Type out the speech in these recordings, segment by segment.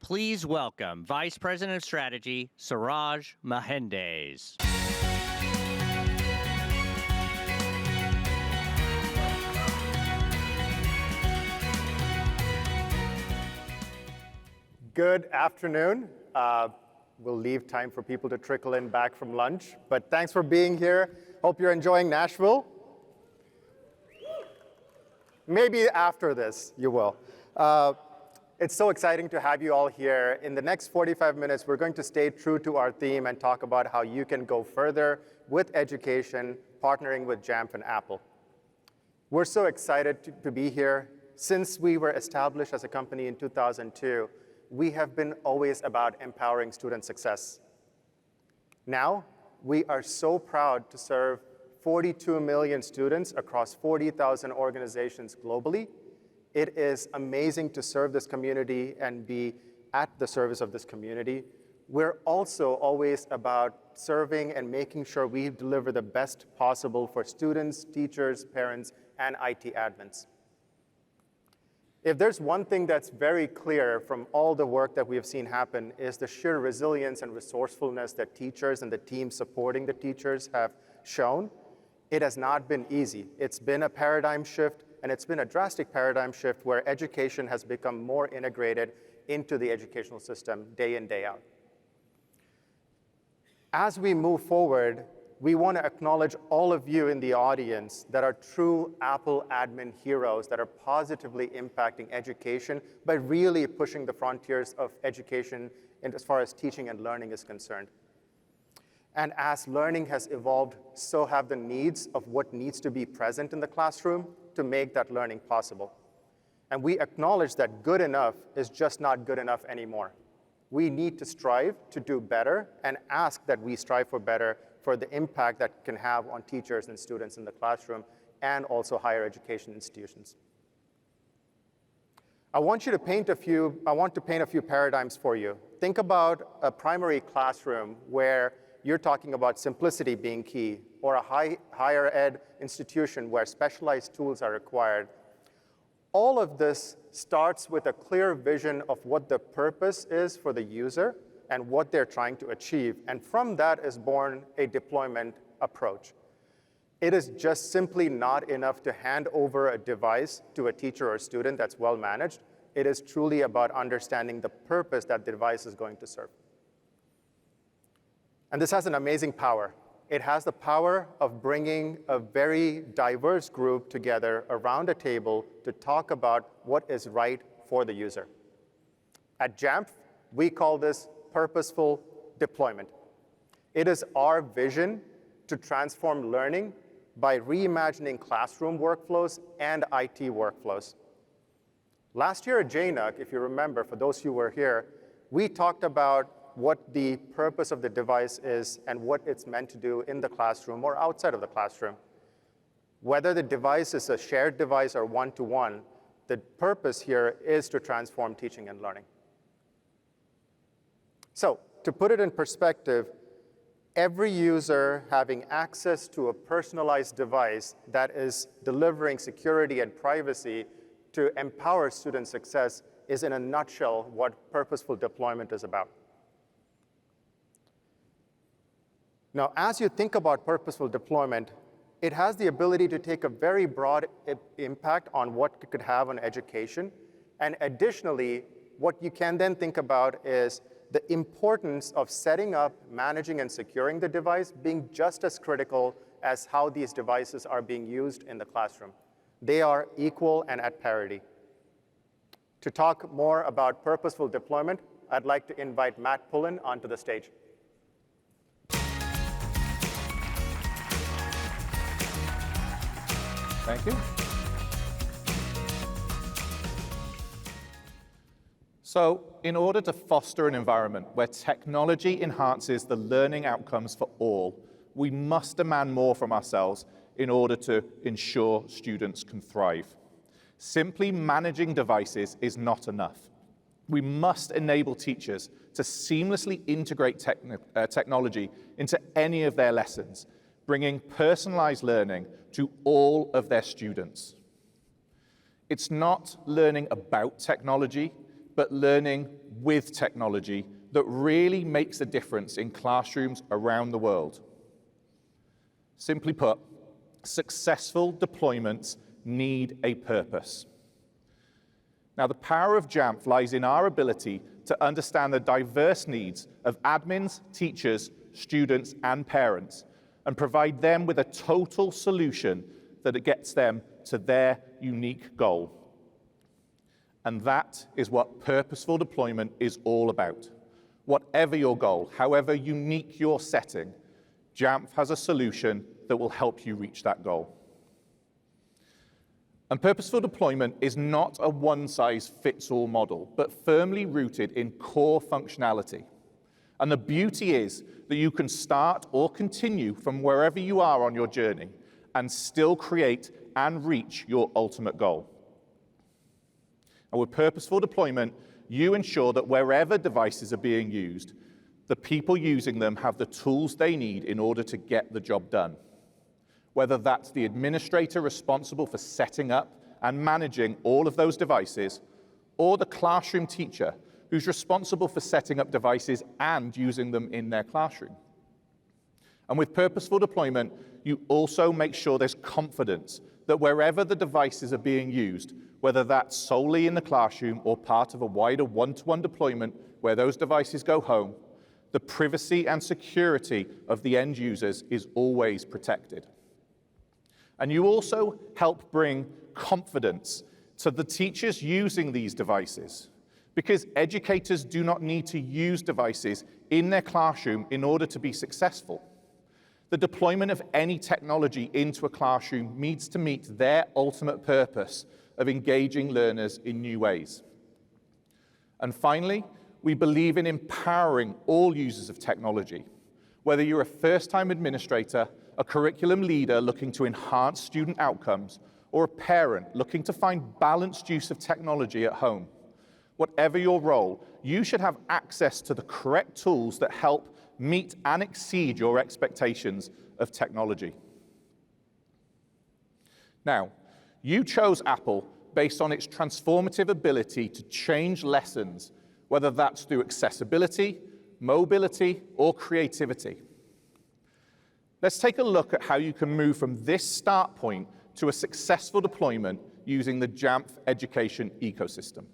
Please welcome Vice President of Strategy, Suraj Mohandas. Good afternoon. We'll leave time for people to trickle in back from lunch, but thanks for being here. Hope you're enjoying Nashville. Maybe after this, you will. It's so exciting to have you all here. In the next 45 minutes, we're going to stay true to our theme and talk about how you can go further with education, partnering with Jamf and Apple. We're so excited to be here. Since we were established as a company in 2002, we have been always about empowering student success. Now, we are so proud to serve 42 million students across 40,000 organizations globally. It is amazing to serve this community and be at the service of this community. We're also always about serving and making sure we deliver the best possible for students, teachers, parents, and IT admins. If there's one thing that's very clear from all the work that we have seen happen is the sheer resilience and resourcefulness that teachers and the team supporting the teachers have shown. It has not been easy. It's been a paradigm shift, and it's been a drastic paradigm shift where education has become more integrated into the educational system day in, day out. As we move forward, we want to acknowledge all of you in the audience that are true Apple admin heroes that are positively impacting education by really pushing the frontiers of education as far as teaching and learning is concerned. And as learning has evolved, so have the needs of what needs to be present in the classroom to make that learning possible. And we acknowledge that good enough is just not good enough anymore. We need to strive to do better and ask that we strive for better for the impact that can have on teachers and students in the classroom and also higher education institutions. I want to paint a few paradigms for you. Think about a primary classroom where you're talking about simplicity being key, or a higher ed institution where specialized tools are required. All of this starts with a clear vision of what the purpose is for the user and what they're trying to achieve. And from that is born a deployment approach. It is just simply not enough to hand over a device to a teacher or student that's well managed. It is truly about understanding the purpose that the device is going to serve. And this has an amazing power. It has the power of bringing a very diverse group together around a table to talk about what is right for the user. At Jamf, we call this Purposeful Deployment. It is our vision to transform learning by reimagining classroom workflows and IT workflows. Last year at JNUC, if you remember, for those who were here, we talked about what the purpose of the device is and what it's meant to do in the classroom or outside of the classroom. Whether the device is a shared device or one-to-one, the purpose here is to transform teaching and learning. So, to put it in perspective, every user having access to a personalized device that is delivering security and privacy to empower student success is, in a nutshell, what purposeful deployment is about. Now, as you think about purposeful deployment, it has the ability to take a very broad impact on what it could have on education. And additionally, what you can then think about is the importance of setting up, managing, and securing the device being just as critical as how these devices are being used in the classroom. They are equal and at parity. To talk more about purposeful deployment, I'd like to invite Matt Pullen onto the stage. Thank you. So, in order to foster an environment where technology enhances the learning outcomes for all, we must demand more from ourselves in order to ensure students can thrive. Simply managing devices is not enough. We must enable teachers to seamlessly integrate technology into any of their lessons, bringing personalized learning to all of their students. It's not learning about technology, but learning with technology that really makes a difference in classrooms around the world. Simply put, successful deployments need a purpose. Now, the power of Jamf lies in our ability to understand the diverse needs of admins, teachers, students, and parents, and provide them with a total solution that gets them to their unique goal. And that is what purposeful deployment is all about. Whatever your goal, however unique your setting, Jamf has a solution that will help you reach that goal. And purposeful deployment is not a one-size-fits-all model, but firmly rooted in core functionality. And the beauty is that you can start or continue from wherever you are on your journey and still create and reach your ultimate goal. And with purposeful deployment, you ensure that wherever devices are being used, the people using them have the tools they need in order to get the job done. Whether that's the administrator responsible for setting up and managing all of those devices, or the classroom teacher who's responsible for setting up devices and using them in their classroom. And with purposeful deployment, you also make sure there's confidence that wherever the devices are being used, whether that's solely in the classroom or part of a wider one-to-one deployment where those devices go home, the privacy and security of the end users is always protected. And you also help bring confidence to the teachers using these devices, because educators do not need to use devices in their classroom in order to be successful. The deployment of any technology into a classroom needs to meet their ultimate purpose of engaging learners in new ways. And finally, we believe in empowering all users of technology, whether you're a first-time administrator, a curriculum leader looking to enhance student outcomes, or a parent looking to find balanced use of technology at home. Whatever your role, you should have access to the correct tools that help meet and exceed your expectations of technology. Now, you chose Apple based on its transformative ability to change lessons, whether that's through accessibility, mobility, or creativity. Let's take a look at how you can move from this start point to a successful deployment using the Jamf education ecosystem.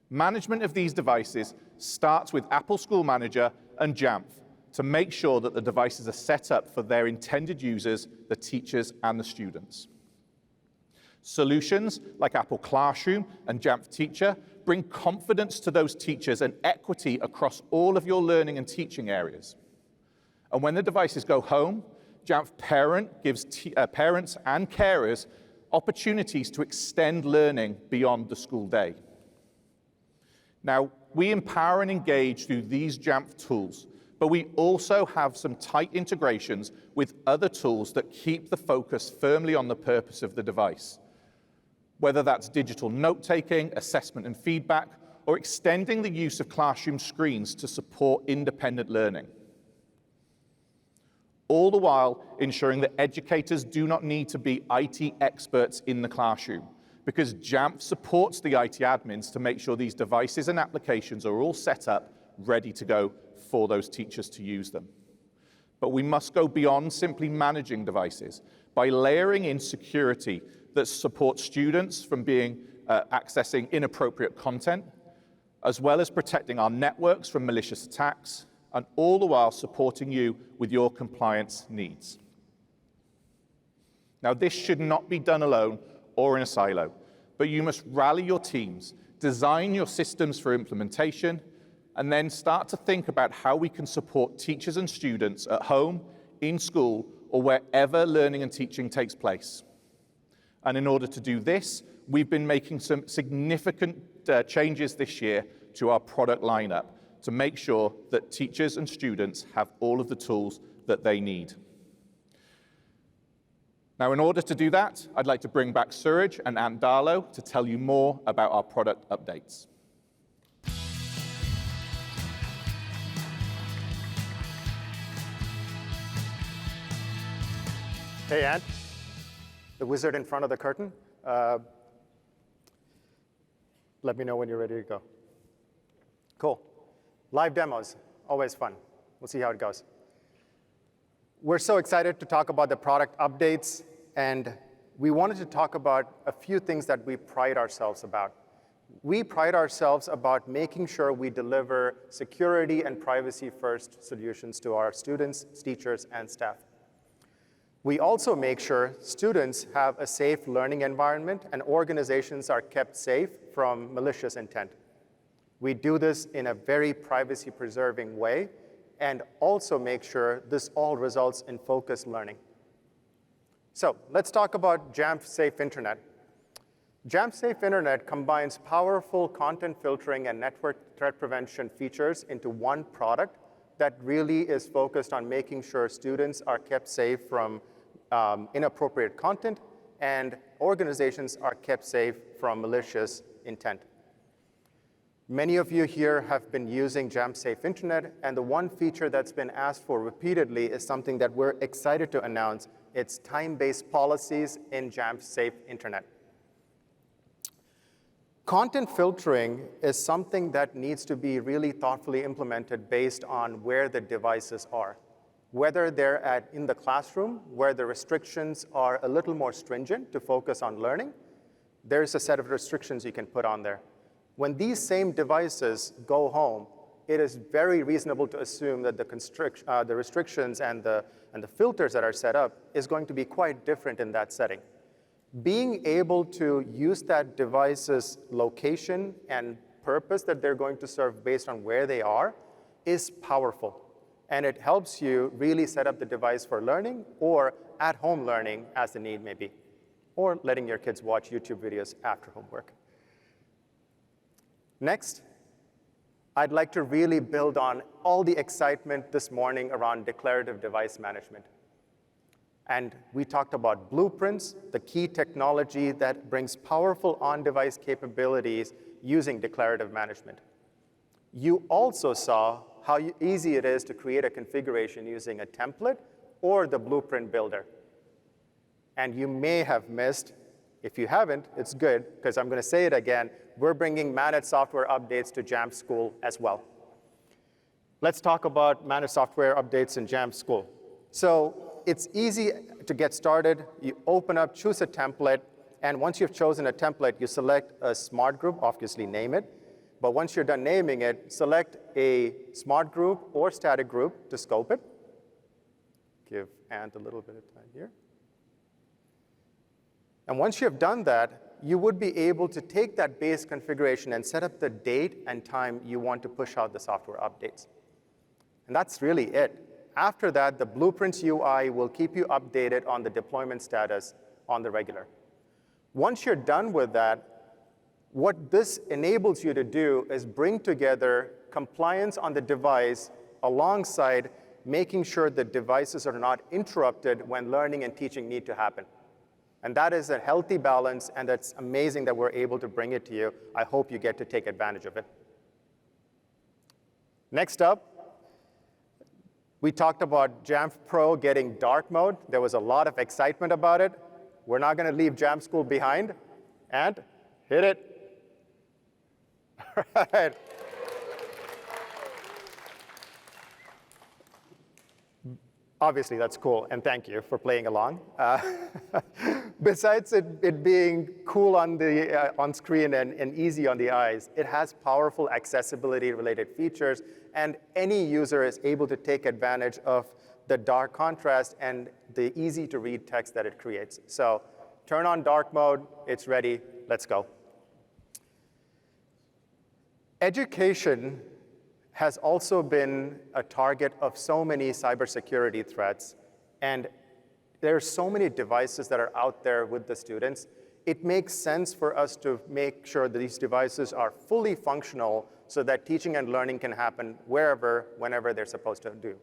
Management of these devices starts with Apple School Manager and Jamf to make sure that the devices are set up for their intended users, the teachers and the students. Solutions like Apple Classroom and Jamf Teacher bring confidence to those teachers and equity across all of your learning and teaching areas. And when the devices go home, Jamf Parent gives parents and carers opportunities to extend learning beyond the school day. Now, we empower and engage through these Jamf tools, but we also have some tight integrations with other tools that keep the focus firmly on the purpose of the device, whether that's digital note-taking, assessment and feedback, or extending the use of classroom screens to support independent learning. All the while ensuring that educators do not need to be IT experts in the classroom, because Jamf supports the IT admins to make sure these devices and applications are all set up, ready to go for those teachers to use them. But we must go beyond simply managing devices by layering in security that supports students from accessing inappropriate content, as well as protecting our networks from malicious attacks, and all the while supporting you with your compliance needs. Now, this should not be done alone or in a silo, but you must rally your teams, design your systems for implementation, and then start to think about how we can support teachers and students at home, in school, or wherever learning and teaching takes place. And in order to do this, we've been making some significant changes this year to our product lineup to make sure that teachers and students have all of the tools that they need. Now, in order to do that, I'd like to bring back Suraj and Ant Darlow to tell you more about our product updates. Hey, Ant, the wizard in front of the curtain. Let me know when you're ready to go. Cool. Live demos, always fun. We'll see how it goes. We're so excited to talk about the product updates, and we wanted to talk about a few things that we pride ourselves about. We pride ourselves about making sure we deliver security and privacy-first solutions to our students, teachers, and staff. We also make sure students have a safe learning environment and organizations are kept safe from malicious intent. We do this in a very privacy-preserving way and also make sure this all results in focused learning. So let's talk about Jamf Safe Internet. Jamf Safe Internet combines powerful content filtering and network threat prevention features into one product that really is focused on making sure students are kept safe from inappropriate content and organizations are kept safe from malicious intent. Many of you here have been using Jamf Safe Internet, and the one feature that's been asked for repeatedly is something that we're excited to announce. It's time-based policies in Jamf Safe Internet. Content filtering is something that needs to be really thoughtfully implemented based on where the devices are. Whether they're in the classroom, where the restrictions are a little more stringent to focus on learning, there's a set of restrictions you can put on there. When these same devices go home, it is very reasonable to assume that the restrictions and the filters that are set up is going to be quite different in that setting. Being able to use that device's location and purpose that they're going to serve based on where they are is powerful. And it helps you really set up the device for learning or at-home learning as the need may be, or letting your kids watch YouTube videos after homework. Next, I'd like to really build on all the excitement this morning around declarative device management. And we talked about blueprints, the key technology that brings powerful on-device capabilities using declarative management. You also saw how easy it is to create a configuration using a template or the blueprint builder. And you may have missed, if you haven't, it's good, because I'm going to say it again, we're bringing managed software updates to Jamf School as well. Let's talk about managed software updates in Jamf School. So it's easy to get started. You open up, choose a template, and once you've chosen a template, you select a smart group, obviously name it. But once you're done naming it, select a smart group or static group to scope it. Give Ant a little bit of time here. And once you have done that, you would be able to take that base configuration and set up the date and time you want to push out the software updates. And that's really it. After that, the Blueprints UI will keep you updated on the deployment status on the regular. Once you're done with that, what this enables you to do is bring together compliance on the device alongside making sure the devices are not interrupted when learning and teaching need to happen. And that is a healthy balance, and it's amazing that we're able to bring it to you. I hope you get to take advantage of it. Next up, we talked about Jamf Pro getting dark mode. There was a lot of excitement about it. We're not going to leave Jamf School behind. And hit it. All right. Obviously, that's cool, and thank you for playing along. Besides it being cool on screen and easy on the eyes, it has powerful accessibility-related features, and any user is able to take advantage of the dark contrast and the easy-to-read text that it creates. So turn on dark mode. It's ready. Let's go. Education has also been a target of so many cybersecurity threats, and there are so many devices that are out there with the students. It makes sense for us to make sure that these devices are fully functional so that teaching and learning can happen wherever, whenever they're supposed to do.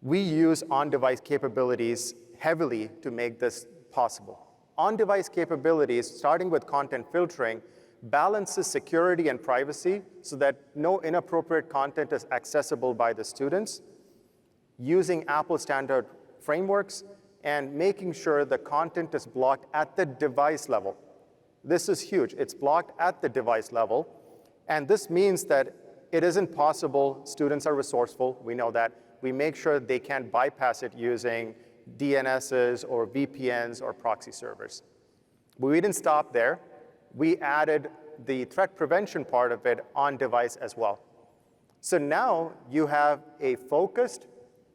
We use on-device capabilities heavily to make this possible. On-device capabilities, starting with content filtering, balances security and privacy so that no inappropriate content is accessible by the students, using Apple standard frameworks, and making sure the content is blocked at the device level. This is huge. It's blocked at the device level. And this means that it isn't possible. Students are resourceful. We know that. We make sure they can't bypass it using DNSs or VPNs or proxy servers. But we didn't stop there. We added the threat prevention part of it on device as well. So now you have a focused,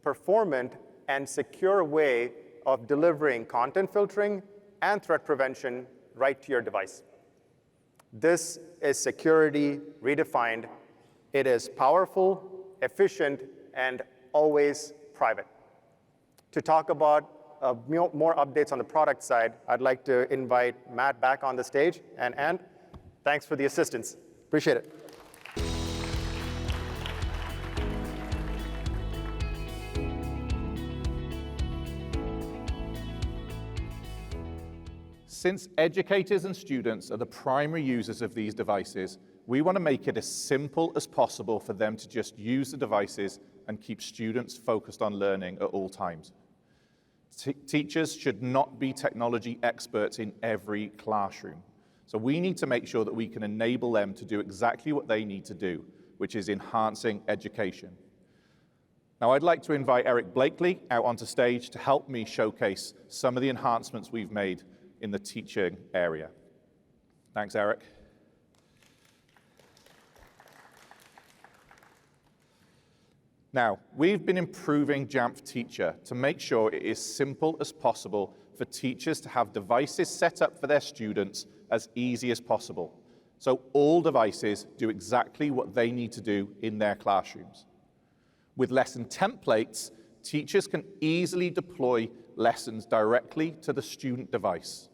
performant, and secure way of delivering content filtering and threat prevention right to your device. This is security redefined. It is powerful, efficient, and always private. To talk about more updates on the product side, I'd like to invite Matt back on the stage. And thanks for the assistance. Appreciate it. Since educators and students are the primary users of these devices, we want to make it as simple as possible for them to just use the devices and keep students focused on learning at all times. Teachers should not be technology experts in every classroom. So we need to make sure that we can enable them to do exactly what they need to do, which is enhancing education. Now I'd like to invite Eric Blakely out onto stage to help me showcase some of the enhancements we've made in the teaching area. Thanks, Eric. Now, we've been improving Jamf Teacher to make sure it is simple as possible for teachers to have devices set up for their students as easy as possible. So all devices do exactly what they need to do in their classrooms. With lesson templates, teachers can easily deploy lessons directly to the student device,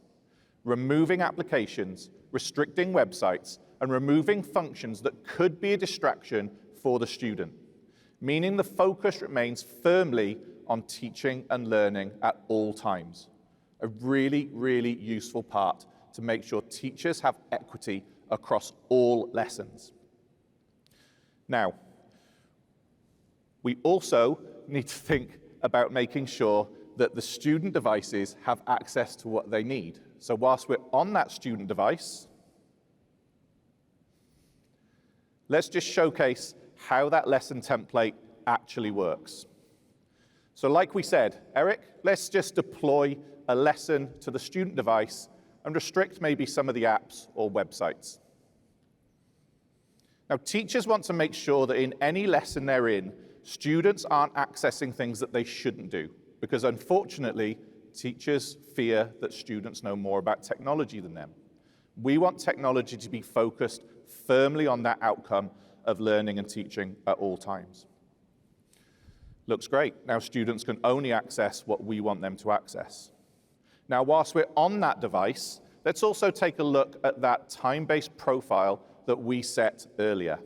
removing applications, restricting websites, and removing functions that could be a distraction for the student, meaning the focus remains firmly on teaching and learning at all times. A really, really useful part to make sure teachers have equity across all lessons. Now, we also need to think about making sure that the student devices have access to what they need. So whilst we're on that student device, let's just showcase how that lesson template actually works. So like we said, Eric, let's just deploy a lesson to the student device and restrict maybe some of the apps or websites. Now, teachers want to make sure that in any lesson they're in, students aren't accessing things that they shouldn't do, because unfortunately, teachers fear that students know more about technology than them. We want technology to be focused firmly on that outcome of learning and teaching at all times. Looks great. Now students can only access what we want them to access. Now, whilst we're on that device, let's also take a look at that time-based profile that we set earlier.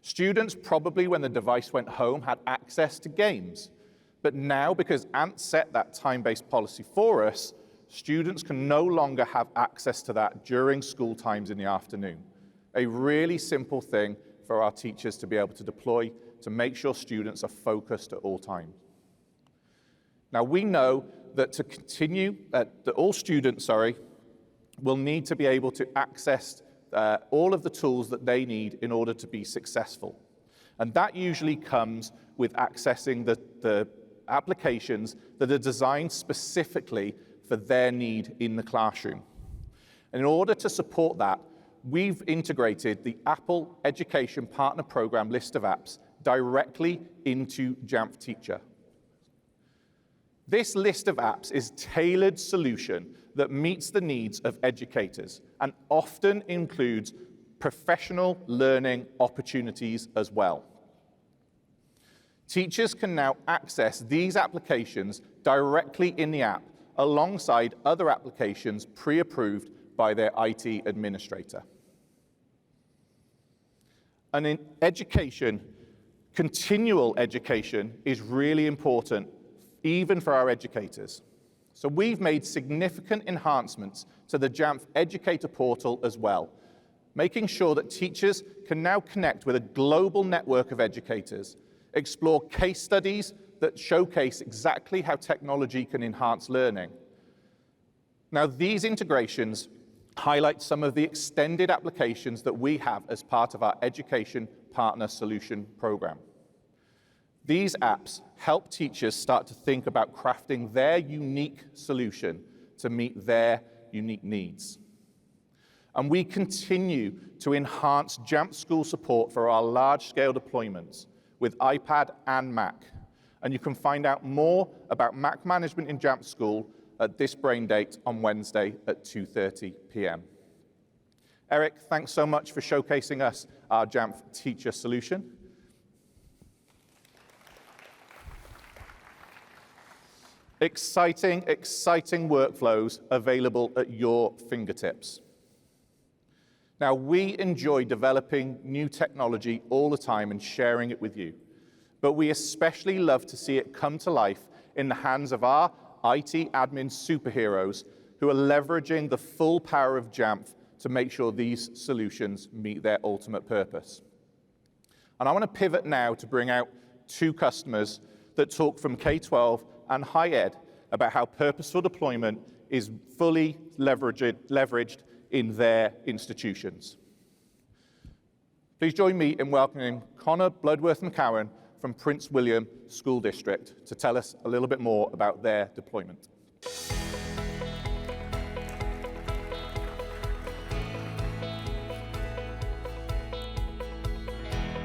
Students probably, when the device went home, had access to games. But now, because Ant set that time-based policy for us, students can no longer have access to that during school times in the afternoon. A really simple thing for our teachers to be able to deploy to make sure students are focused at all times. Now, we know that to continue, that all students, will need to be able to access all of the tools that they need in order to be successful. And that usually comes with accessing the applications that are designed specifically for their need in the classroom. And in order to support that, we've integrated the Apple Education Partner Program list of apps directly into Jamf Teacher. This list of apps is a tailored solution that meets the needs of educators and often includes professional learning opportunities as well. Teachers can now access these applications directly in the app alongside other applications pre-approved by their IT administrator. And in education, continual education is really important, even for our educators. So we've made significant enhancements to the Jamf Educator portal as well, making sure that teachers can now connect with a global network of educators, explore case studies that showcase exactly how technology can enhance learning. Now, these integrations highlights some of the extended applications that we have as part of our Education Partner Solution program. These apps help teachers start to think about crafting their unique solution to meet their unique needs. And we continue to enhance Jamf School support for our large-scale deployments with iPad and Mac. And you can find out more about Mac management in Jamf School at this brain date on Wednesday at 2:30 p.m. Eric, thanks so much for showcasing us our Jamf teacher solution. Exciting, exciting workflows available at your fingertips. Now, we enjoy developing new technology all the time and sharing it with you, but we especially love to see it come to life in the hands of our IT admin superheroes who are leveraging the full power of Jamf to make sure these solutions meet their ultimate purpose. And I want to pivot now to bring out two customers that talk from K12 and Higher Ed about how purposeful deployment is fully leveraged in their institutions. Please join me in welcoming Connor Bloodworth-McCowan from Prince William School District to tell us a little bit more about their deployment.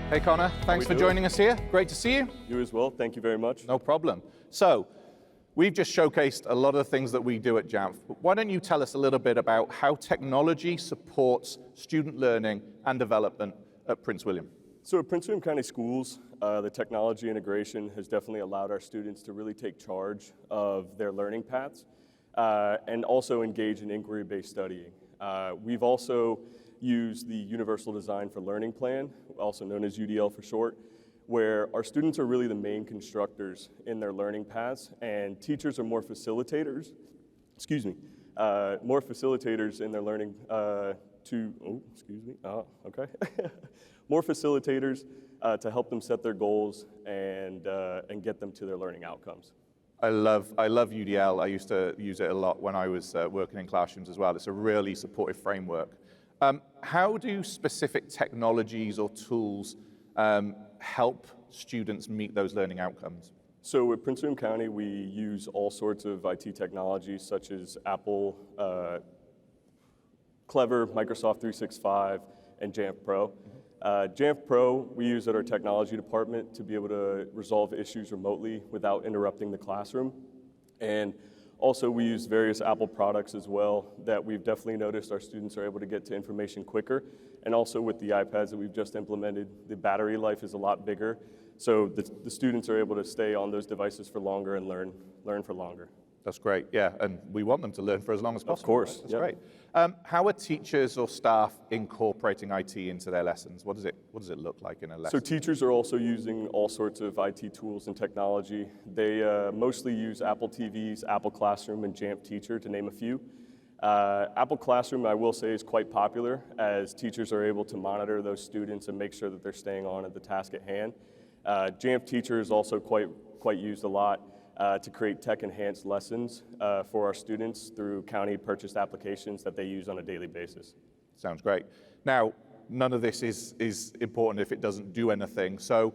Hey Connor, thanks for joining us here. Great to see you. You as well, thank you very much. No problem. So, we've just showcased a lot of the things that we do at Jamf. But why don't you tell us a little bit about how technology supports student learning and development at Prince William? So at Prince William County Schools, the technology integration has definitely allowed our students to really take charge of their learning paths and also engage in inquiry-based studying. We've also used the Universal Design for Learning Plan, also known as UDL for short, where our students are really the main constructors in their learning paths, and teachers are more facilitators, more facilitators in their learning more facilitators to help them set their goals and get them to their learning outcomes. I love UDL. I used to use it a lot when I was working in classrooms as well. It's a really supportive framework. How do specific technologies or tools help students meet those learning outcomes? So at Prince William County, we use all sorts of IT technologies such as Apple, Clever, Microsoft 365, and Jamf Pro. Jamf Pro, we use at our technology department to be able to resolve issues remotely without interrupting the classroom. And also we use various Apple products as well that we've definitely noticed our students are able to get to information quicker. And also with the iPads that we've just implemented, the battery life is a lot bigger. So the students are able to stay on those devices for longer and learn for longer. That's great, yeah, and we want them to learn for as long as possible. Of course. That's great. How are teachers or staff incorporating IT into their lessons? What does it look like in a lesson? So teachers are also using all sorts of IT tools and technology. They mostly use Apple TVs, Apple Classroom, and Jamf Teacher, to name a few. Apple Classroom, I will say, is quite popular as teachers are able to monitor those students and make sure that they're staying on at the task at hand. Jamf Teacher is also quite used a lot to create tech-enhanced lessons for our students through county-purchased applications that they use on a daily basis. Sounds great. Now, none of this is important if it doesn't do anything. So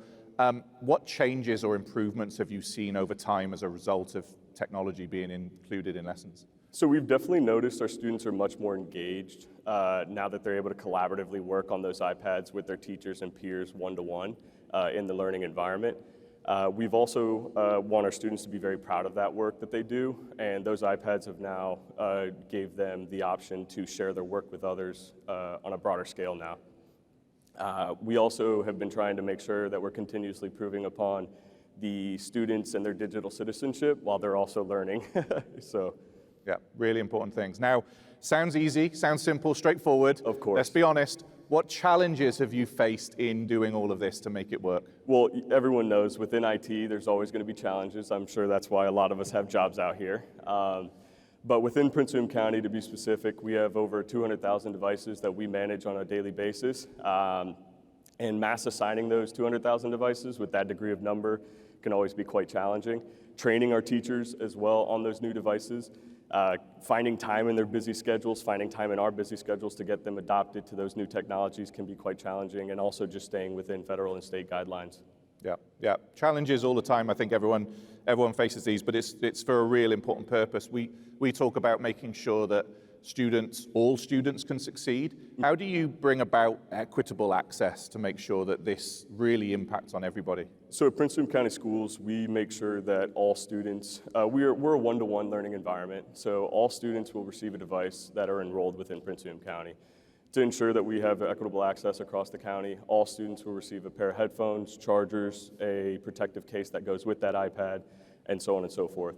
what changes or improvements have you seen over time as a result of technology being included in lessons? So we've definitely noticed our students are much more engaged now that they're able to collaboratively work on those iPads with their teachers and peers one-to-one in the learning environment. We've also want our students to be very proud of that work that they do, and those iPads have now gave them the option to share their work with others on a broader scale now. We also have been trying to make sure that we're continuously improving upon the students and their digital citizenship while they're also learning. So, yeah, really important things. Now, sounds easy, sounds simple, straightforward. Of course. Let's be honest. What challenges have you faced in doing all of this to make it work? Well, everyone knows within IT, there's always going to be challenges. I'm sure that's why a lot of us have jobs out here. But within Prince William County, to be specific, we have over 200,000 devices that we manage on a daily basis. And mass assigning those 200,000 devices with that degree of number can always be quite challenging. Training our teachers as well on those new devices Finding time in their busy schedules, finding time in our busy schedules to get them adopted to those new technologies can be quite challenging, and also just staying within federal and state guidelines. Yeah. Challenges all the time. I think everyone faces these, but it's for a real important purpose. We talk about making sure that all students can succeed. How do you bring about equitable access to make sure that this really impacts on everybody? So at Prince William County Schools, we make sure that all students, we're a one-to-one learning environment, so all students will receive a device that are enrolled within Prince William County. To ensure that we have equitable access across the county, all students will receive a pair of headphones, chargers, a protective case that goes with that iPad, and so on and so forth.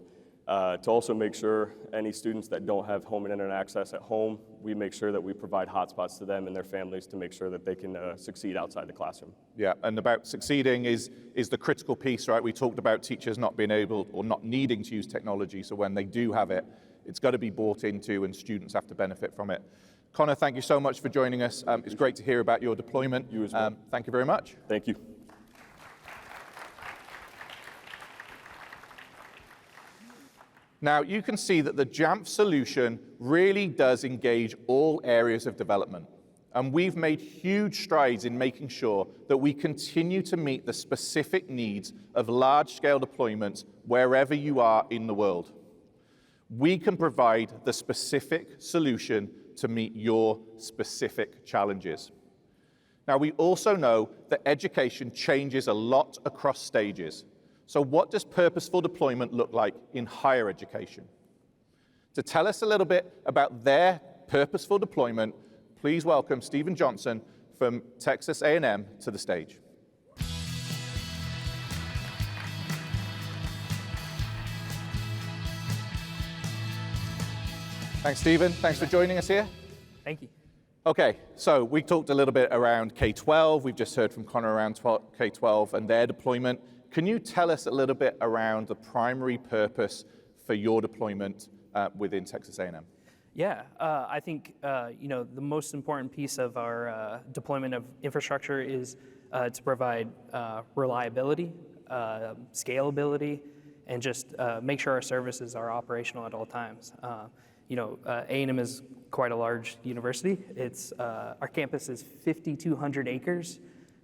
To also make sure any students that don't have home and internet access at home, we make sure that we provide hotspots to them and their families to make sure that they can succeed outside the classroom. Yeah, and about succeeding is the critical piece, right? We talked about teachers not being able or not needing to use technology, so when they do have it, it's got to be bought into and students have to benefit from it. Connor, thank you so much for joining us. It's great to hear about your deployment. You as well. Thank you very much. Thank you. Now, you can see that the Jamf solution really does engage all areas of development. And we've made huge strides in making sure that we continue to meet the specific needs of large-scale deployments wherever you are in the world. We can provide the specific solution to meet your specific challenges. Now, we also know that education changes a lot across stages. So what does purposeful deployment look like in higher education? To tell us a little bit about their purposeful deployment, please welcome Stephen Johnson from Texas A&M to the stage. Thanks, Stephen. Thanks for joining us here. Thank you. Okay, so we talked a little bit around K12. We've just heard from Connor around K12 and their deployment. Can you tell us a little bit around the primary purpose for your deployment within Texas A&M? Yeah, I think the most important piece of our deployment of infrastructure is to provide reliability, scalability, and just make sure our services are operational at all times. A&M is quite a large university. Our campus is 5,200 acres.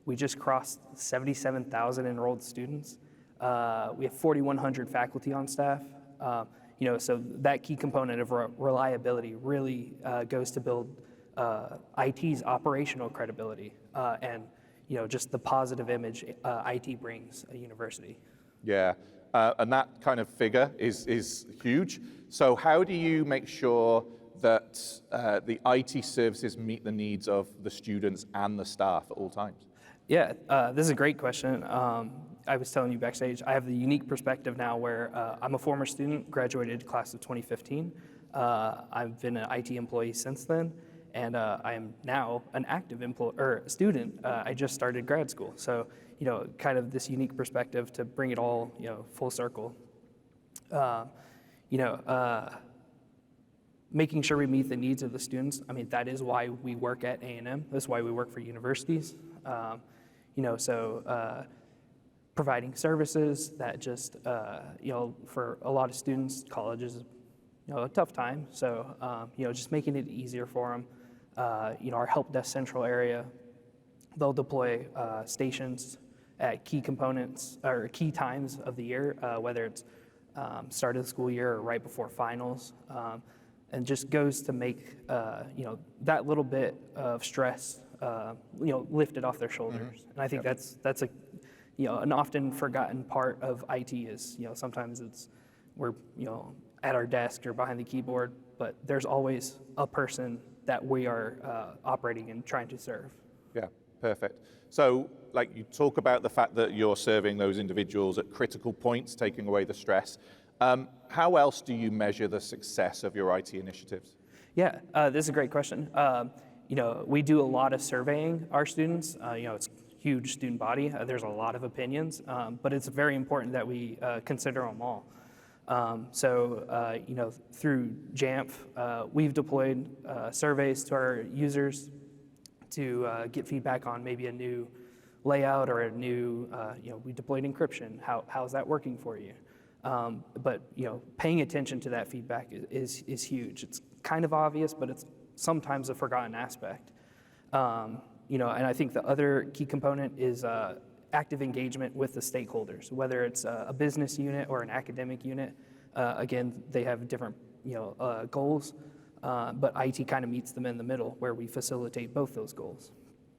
We just crossed 77,000 enrolled students. We have 4,100 faculty on staff. So that key component of reliability really goes to build IT's operational credibility and just the positive image IT brings a university. Yeah, and that kind of figure is huge. So how do you make sure that the IT services meet the needs of the students and the staff at all times? Yeah, this is a great question. I was telling you backstage, I have the unique perspective now where I'm a former student, graduated class of 2015. I've been an IT employee since then, and I am now an active student. I just started grad school, so kind of this unique perspective to bring it all full circle. Making sure we meet the needs of the students. I mean, that is why we work at A&M. That's why we work for universities. Providing services that just, for a lot of students, college is, a tough time. So, just making it easier for them. Our help desk central area, they'll deploy stations at key components or key times of the year, whether it's start of the school year or right before finals, and just goes to make, that little bit of stress, lifted off their shoulders. And I think that's an often forgotten part of IT is, sometimes we're, at our desk or behind the keyboard, but there's always a person that we are operating and trying to serve. Yeah, perfect. So, you talk about the fact that you're serving those individuals at critical points, taking away the stress. How else do you measure the success of your IT initiatives? Yeah, this is a great question. We do a lot of surveying our students. It's a huge student body. There's a lot of opinions, but it's very important that we consider them all. Through Jamf, we've deployed surveys to our users to get feedback on maybe a new layout or a new, we deployed encryption. How's that working for you? But paying attention to that feedback is huge. It's kind of obvious, but it's sometimes a forgotten aspect. And I think the other key component is active engagement with the stakeholders, whether it's a business unit or an academic unit. Again, they have different goals, but IT kind of meets them in the middle, where we facilitate both those goals.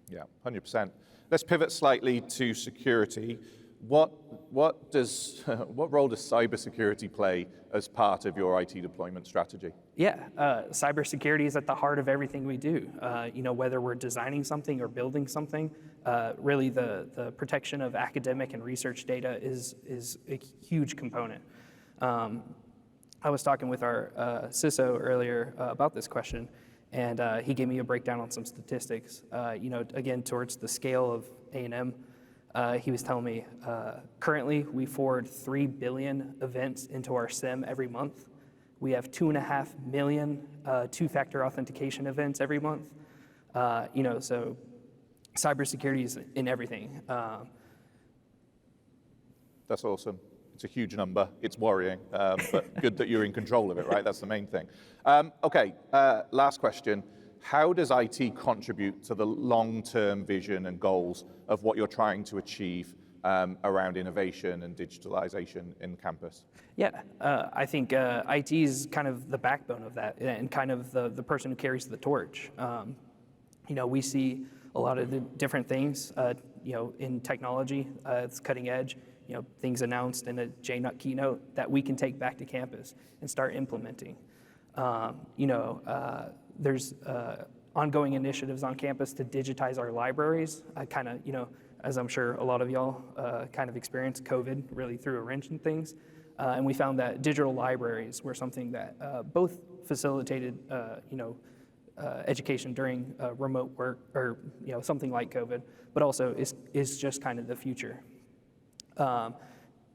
Yeah, 100%. Let's pivot slightly to security. What role does cybersecurity play as part of your IT deployment strategy? Yeah, cybersecurity is at the heart of everything we do. Whether we're designing something or building something, really the protection of academic and research data is a huge component. I was talking with our CISO earlier about this question, and he gave me a breakdown on some statistics. Again, towards the scale of A&M, he was telling me currently we forward 3 billion events into our SIM every month. We have 2.5 million two-factor authentication events every month. So cybersecurity is in everything. That's awesome. It's a huge number. It's worrying, but good that you're in control of it, right? That's the main thing. Okay, last question. How does IT contribute to the long-term vision and goals of what you're trying to achieve around innovation and digitalization in campus? Yeah, I think IT is kind of the backbone of that, and kind of the person who carries the torch. We see a lot of the different things, in technology. It's cutting edge. Things announced in a JNUC keynote that we can take back to campus and start implementing. There's ongoing initiatives on campus to digitize our libraries. As I'm sure a lot of y'all kind of experienced, COVID really threw a wrench in things. And we found that digital libraries were something that both facilitated, education during remote work or, something like COVID, but also is just kind of the future.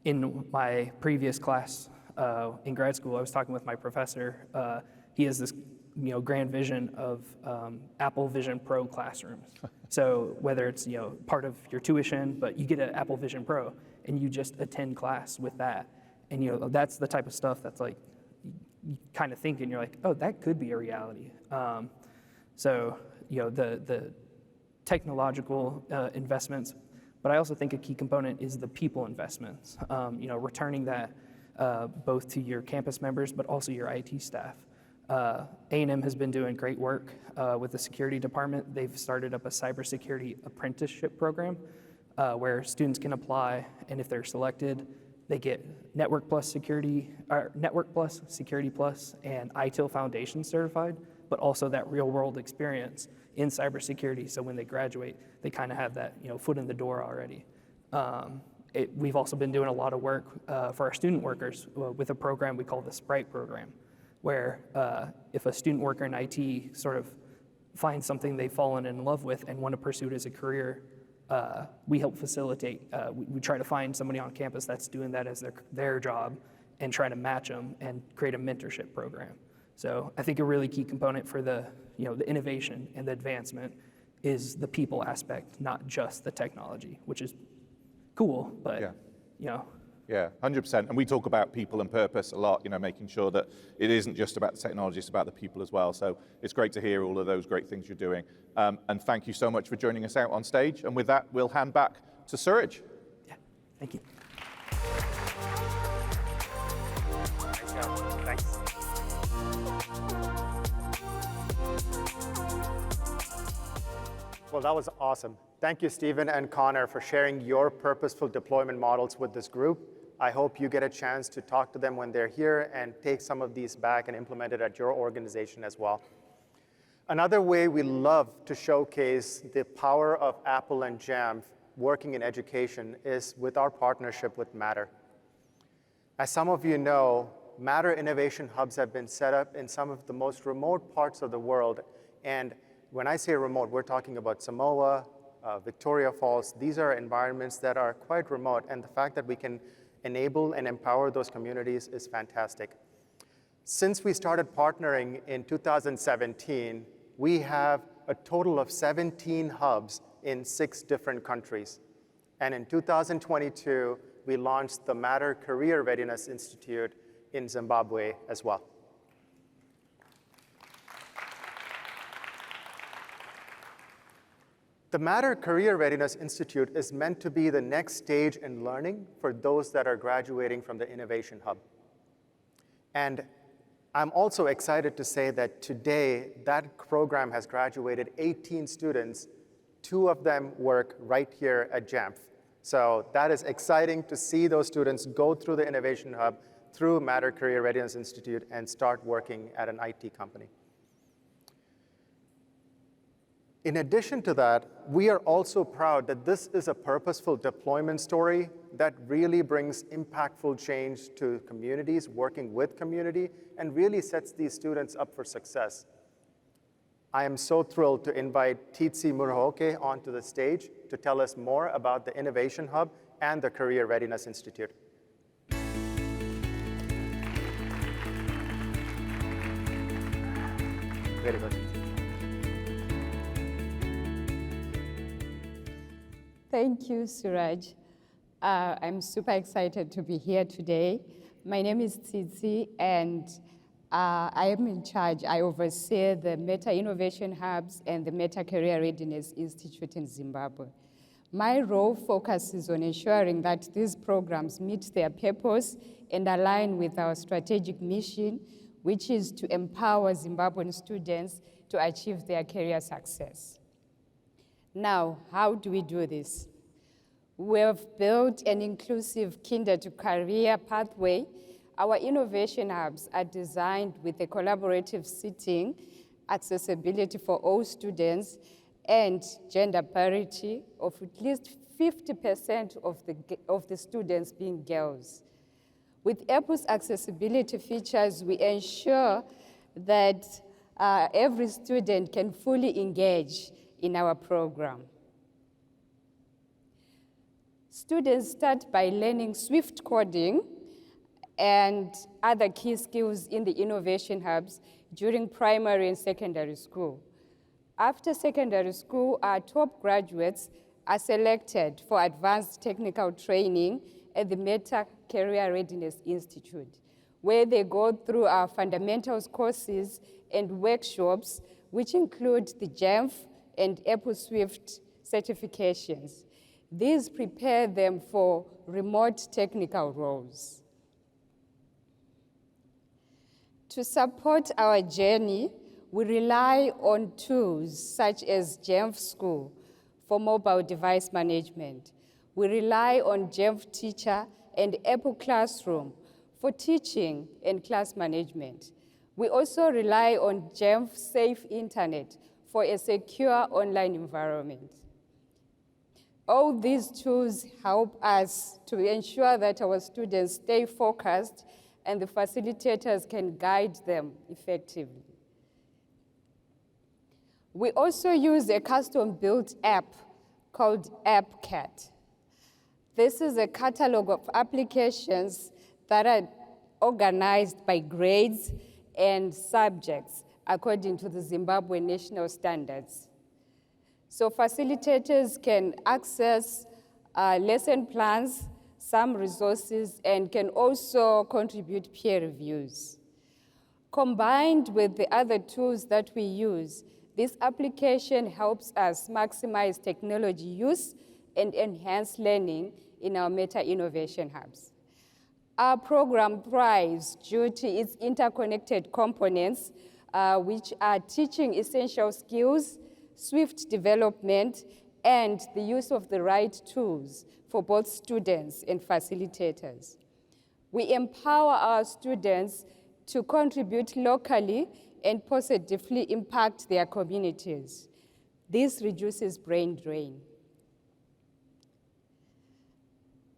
In my previous class in grad school, I was talking with my professor. He has this grand vision of Apple Vision Pro classrooms. So whether it's part of your tuition, but you get an Apple Vision Pro and you just attend class with that, and that's the type of stuff that's like you kind of think and you're like, oh, that could be a reality. So the technological investments, but I also think a key component is the people investments. Returning that both to your campus members, but also your IT staff. A&M has been doing great work with the security department. They've started up a cybersecurity apprenticeship program where students can apply, and if they're selected, they get Network Plus, Security Plus, and ITIL Foundation certified, but also that real-world experience in cybersecurity. So when they graduate, they kind of have that foot in the door already. We've also been doing a lot of work for our student workers with a program we call the Sprite program, where if a student worker in IT sort of finds something they've fallen in love with and want to pursue it as a career, we help facilitate. We try to find somebody on campus that's doing that as their job and try to match them and create a mentorship program. So I think a really key component for the innovation and the advancement is the people aspect, not just the technology, which is cool, but Yeah, 100%. And we talk about people and purpose a lot, making sure that it isn't just about the technology, it's about the people as well. So it's great to hear all of those great things you're doing. And thank you so much for joining us out on stage. And with that, we'll hand back to Suraj. Yeah, thank you. Thanks. Well, that was awesome. Thank you, Stephen and Connor, for sharing your purposeful deployment models with this group. I hope you get a chance to talk to them when they're here and take some of these back and implement it at your organization as well. Another way we love to showcase the power of Apple and Jamf working in education is with our partnership with Matter. As some of you know, Matter innovation hubs have been set up in some of the most remote parts of the world. And when I say remote, we're talking about Samoa, Victoria Falls. These are environments that are quite remote, and the fact that we can enable and empower those communities is fantastic. Since we started partnering in 2017, we have a total of 17 hubs in 6 different countries. And in 2022, we launched the Matter Career Readiness Institute in Zimbabwe as well. The Matter Career Readiness Institute is meant to be the next stage in learning for those that are graduating from the Innovation Hub. And I'm also excited to say that today, that program has graduated 18 students. 2 of them work right here at Jamf. So that is exciting to see those students go through the Innovation Hub, through Matter Career Readiness Institute, and start working at an IT company. In addition to that, we are also proud that this is a purposeful deployment story that really brings impactful change to communities, working with community, and really sets these students up for success. I am so thrilled to invite Titsi Murahoke onto the stage to tell us more about the Innovation Hub and the Career Readiness Institute. Very good. Thank you, Suraj. I'm super excited to be here today. My name is Tsitsi, and I am in charge. I oversee the Meta Innovation Hubs and the Meta Career Readiness Institute in Zimbabwe. My role focuses on ensuring that these programs meet their purpose and align with our strategic mission, which is to empower Zimbabwean students to achieve their career success. Now, how do we do this? We have built an inclusive kinder to career pathway. Our innovation hubs are designed with a collaborative seating, accessibility for all students, and gender parity of at least 50% of the students being girls. With EPU's accessibility features, we ensure that every student can fully engage in our program. Students start by learning Swift coding and other key skills in the innovation hubs during primary and secondary school. After secondary school, our top graduates are selected for advanced technical training at the Meta Career Readiness Institute, where they go through our fundamentals courses and workshops, which include the Jamf and Apple Swift certifications. These prepare them for remote technical roles. To support our journey, we rely on tools such as Jamf School for mobile device management. We rely on Jamf Teacher and Apple Classroom for teaching and class management. We also rely on Jamf Safe Internet for a secure online environment. All these tools help us to ensure that our students stay focused and the facilitators can guide them effectively. We also use a custom-built app called AppCat. This is a catalog of applications that are organized by grades and subjects according to the Zimbabwe national standards. So facilitators can access lesson plans, some resources, and can also contribute peer reviews. Combined with the other tools that we use, this application helps us maximize technology use and enhance learning in our Meta Innovation Hubs. Our program thrives due to its interconnected components, which are teaching essential skills, swift development, and the use of the right tools for both students and facilitators. We empower our students to contribute locally and positively impact their communities. This reduces brain drain.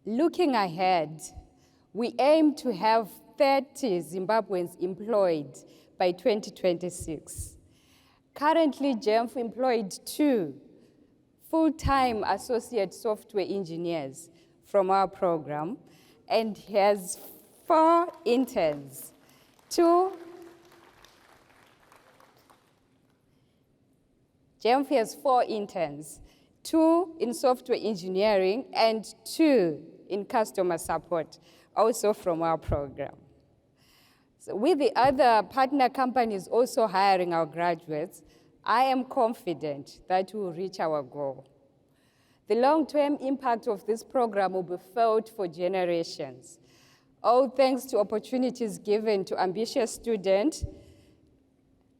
Looking ahead, we aim to have 30 Zimbabweans employed by 2026. Currently, Jamf employed 2 full-time associate software engineers from our program and has 4 interns. Jamf has 4 interns, 2 in software engineering and 2 in customer support, also from our program. So with the other partner companies also hiring our graduates, I am confident that we will reach our goal. The long-term impact of this program will be felt for generations, all thanks to opportunities given to ambitious students.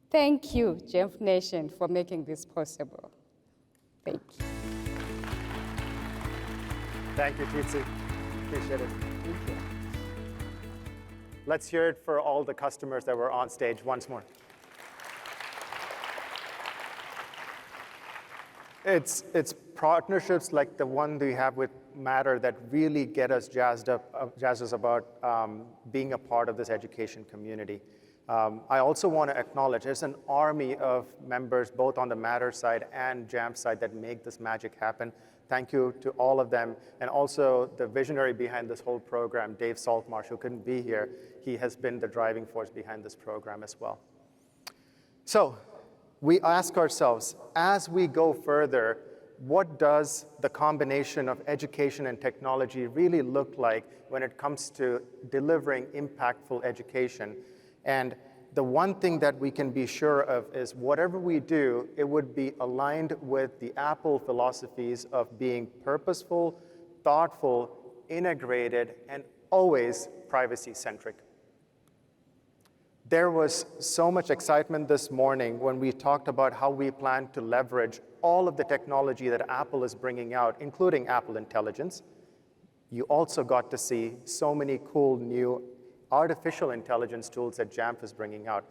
Thank you, Jamf Nation, for making this possible. Thank you. Thank you, Tutsi. Appreciate it. Thank you. Let's hear it for all the customers that were on stage once more. It's partnerships like the one we have with Matter that really get us jazzed us about being a part of this education community. I also want to acknowledge there's an army of members both on the Matter side and Jamf side that make this magic happen. Thank you to all of them, and also the visionary behind this whole program, Dave Saltmarsh, who couldn't be here. He has been the driving force behind this program as well. So we ask ourselves, as we go further, what does the combination of education and technology really look like when it comes to delivering impactful education? And the one thing that we can be sure of is whatever we do, it would be aligned with the Apple philosophies of being purposeful, thoughtful, integrated, and always privacy-centric. There was so much excitement this morning when we talked about how we plan to leverage all of the technology that Apple is bringing out, including Apple Intelligence. You also got to see so many cool new artificial intelligence tools that Jamf is bringing out.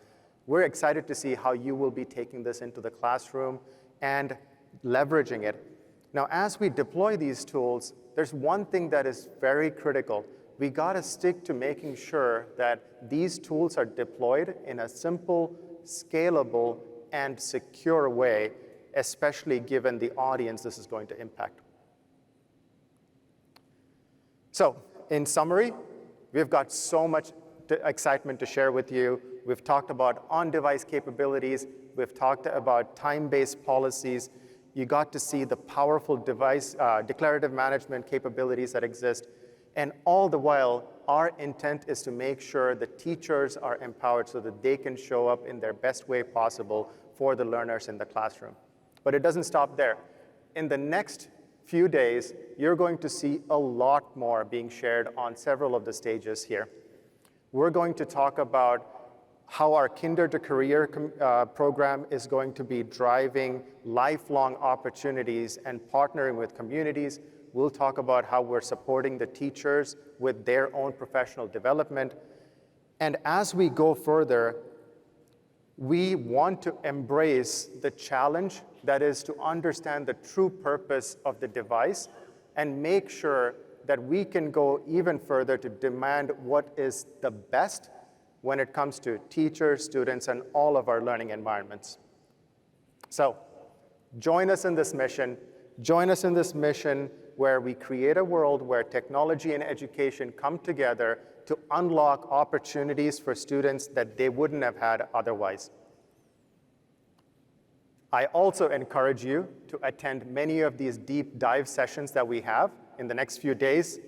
We're excited to see how you will be taking this into the classroom and leveraging it. Now, as we deploy these tools, there's one thing that is very critical. We got to stick to making sure that these tools are deployed in a simple, scalable, and secure way, especially given the audience this is going to impact. So, in summary, we've got so much excitement to share with you. We've talked about on-device capabilities. We've talked about time-based policies. You got to see the powerful device declarative management capabilities that exist. And all the while, our intent is to make sure the teachers are empowered so that they can show up in their best way possible for the learners in the classroom. But it doesn't stop there. In the next few days, you're going to see a lot more being shared on several of the stages here. We're going to talk about how our Kinder to Career program is going to be driving lifelong opportunities and partnering with communities. We'll talk about how we're supporting the teachers with their own professional development. And as we go further, we want to embrace the challenge that is to understand the true purpose of the device and make sure that we can go even further to demand what is the best when it comes to teachers, students, and all of our learning environments. So join us in this mission. Join us in this mission where we create a world where technology and education come together to unlock opportunities for students that they wouldn't have had otherwise. I also encourage you to attend many of these deep dive sessions that we have in the next few days,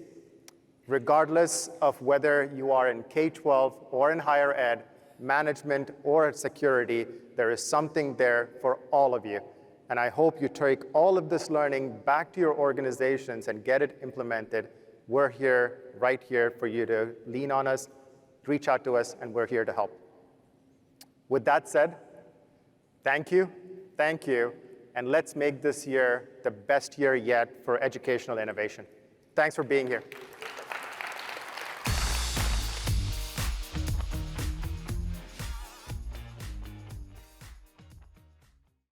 regardless of whether you are in K12 or in higher ed, management or security, there is something there for all of you. And I hope you take all of this learning back to your organizations and get it implemented. We're here, right here for you to lean on us, reach out to us, and we're here to help. With that said, thank you, and let's make this year the best year yet for educational innovation. Thanks for being here.